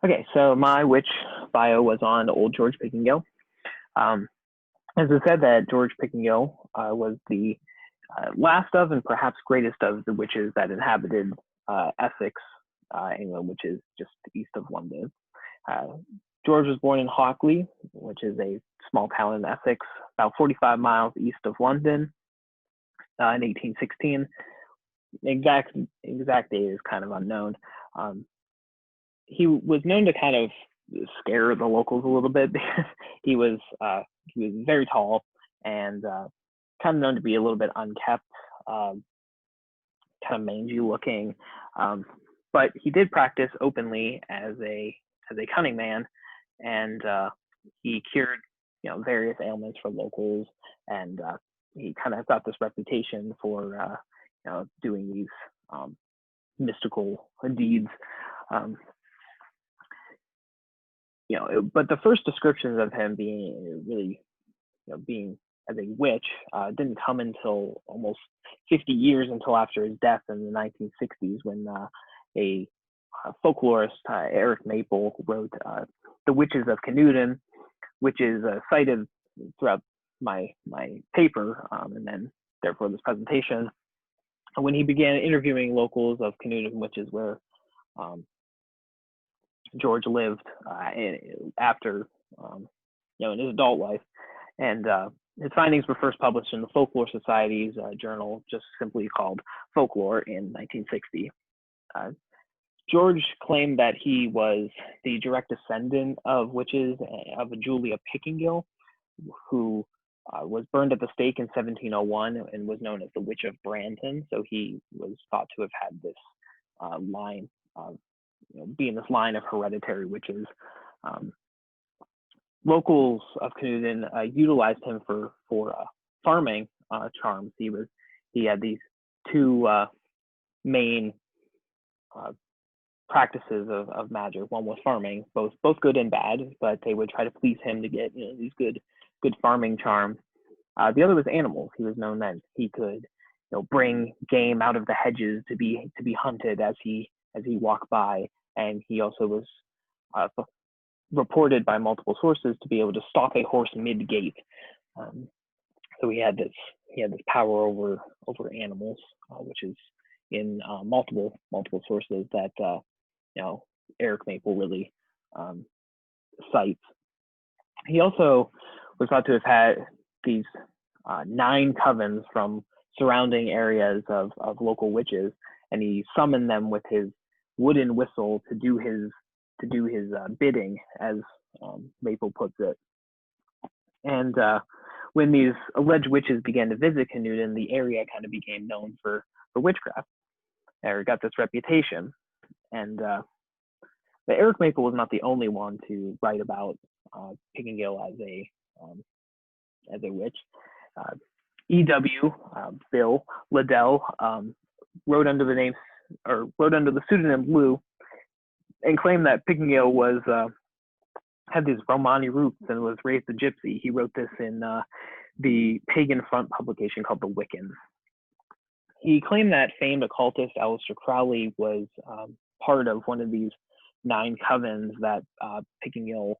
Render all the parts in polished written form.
Okay, so my witch bio was on old George Pickingill. Um, as I said, that George Pickingill was the last of and perhaps greatest of the witches that inhabited Essex, England, which is just east of London. Uh, George was born in Hockley, which is a small town in Essex, about 45 miles east of London, in 1816. Exact date is kind of unknown. Um, he was known to kind of scare the locals a little bit because he was very tall and kind of known to be a little bit unkept, kind of mangy looking. Um, but he did practice openly as a cunning man, and he cured various ailments for locals, and he kind of got this reputation for doing these mystical deeds. Um, but the first descriptions of him being really, being as a witch didn't come until almost 50 years until after his death in the 1960s, when a folklorist, Eric Maple, wrote The Witches of Canewdon, which is cited throughout my paper, and then therefore this presentation. When he began interviewing locals of Canewdon, which is where George lived after, in his adult life, and his findings were first published in the Folklore Society's journal, just simply called Folklore, in 1960. George claimed that he was the direct descendant of witches of Julia Pickingill, who was burned at the stake in 1701 and was known as the Witch of Brandon. So he was thought to have had this line, being this line of hereditary witches. Locals of Canewdon utilized him for farming charms. He had these two main practices of magic. One was farming, both good and bad, but they would try to please him to get these good farming charms. The other was animals. He was known that he could bring game out of the hedges to be hunted as he walked by, and he also was reported by multiple sources to be able to stop a horse mid-gait. So he had this power over animals, which is in multiple sources that Eric Maple really cites. He also was thought to have had these 9 covens from surrounding areas of local witches, and he summoned them with his wooden whistle to do his bidding, as Maple puts it. And when these alleged witches began to visit Canewdon, the area kind of became known for witchcraft, or got this reputation. And but Eric Maple was not the only one to write about Pickingill as a witch. E.W. Bill Liddell wrote under the pseudonym Lou, and claimed that Pickingill was had these Romani roots and was raised a gypsy. He wrote this in the Pagan Front publication called The Wiccans. He claimed that famed occultist Aleister Crowley was part of one of these 9 covens that Pickingill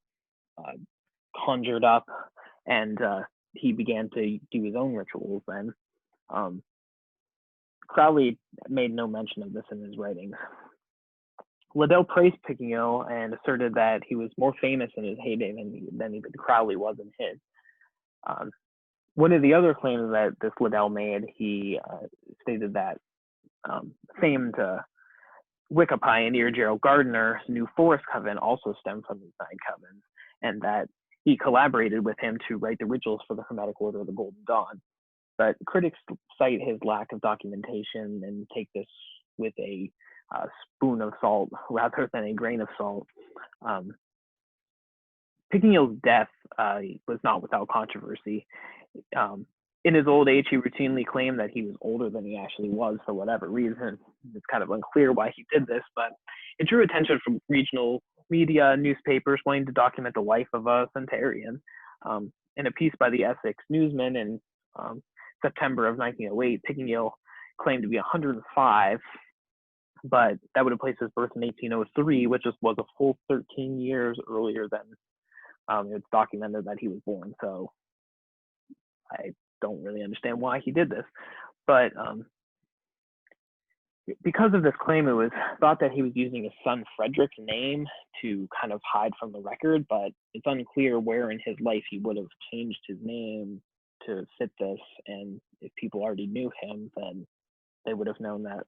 conjured up, and he began to do his own rituals then. Crowley made no mention of this in his writings. Liddell praised Pickingill and asserted that he was more famous in his heyday than even Crowley was in his. One of the other claims that this Liddell made, he stated that famed Wicca pioneer Gerald Gardner's New Forest Coven also stemmed from these 9 covens, and that he collaborated with him to write the rituals for the Hermetic Order of the Golden Dawn. But critics cite his lack of documentation and take this with a spoon of salt rather than a grain of salt. Pickingill's death was not without controversy. In his old age, he routinely claimed that he was older than he actually was for whatever reason. It's kind of unclear why he did this, but it drew attention from regional media, newspapers wanting to document the life of a centenarian. In a piece by the Essex Newsman in September of 1908, Pickingill claimed to be 105, but that would have placed his birth in 1803, which was a full 13 years earlier than it's documented that he was born. So I don't really understand why he did this, but because of this claim, it was thought that he was using his son Frederick's name to kind of hide from the record, but it's unclear where in his life he would have changed his name to fit this. And if people already knew him, then they would have known that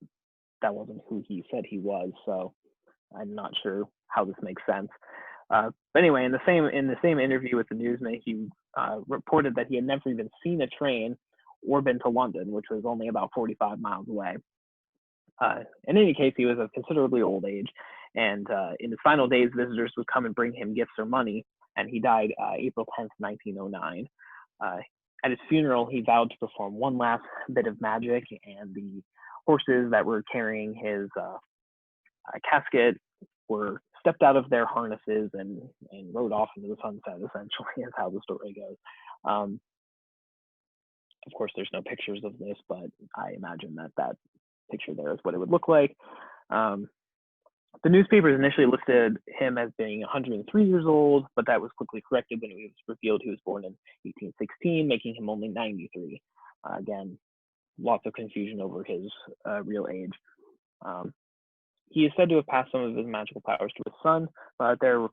that wasn't who he said he was. So I'm not sure how this makes sense. But anyway, in the same interview with the newsman, he reported that he had never even seen a train or been to London, which was only about 45 miles away. In any case, he was of considerably old age, and in his final days, visitors would come and bring him gifts or money, and he died April 10th, 1909. At his funeral, he vowed to perform one last bit of magic, and the horses that were carrying his casket were stepped out of their harnesses and rode off into the sunset, essentially, is how the story goes. Of course, there's no pictures of this, but I imagine that picture there is what it would look like. The newspapers initially listed him as being 103 years old, but that was quickly corrected when it was revealed he was born in 1816, making him only 93. Again, lots of confusion over his real age. He is said to have passed some of his magical powers to his son, but there's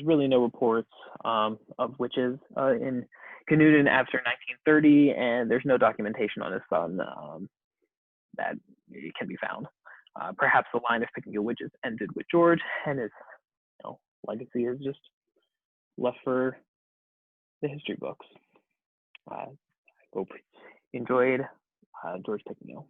really no reports of witches in Canewdon after 1930, and there's no documentation on his son that it can be found. Perhaps the line of Pickingill witches ended with George, and his legacy is just left for the history books. I hope you enjoyed George Pickingill.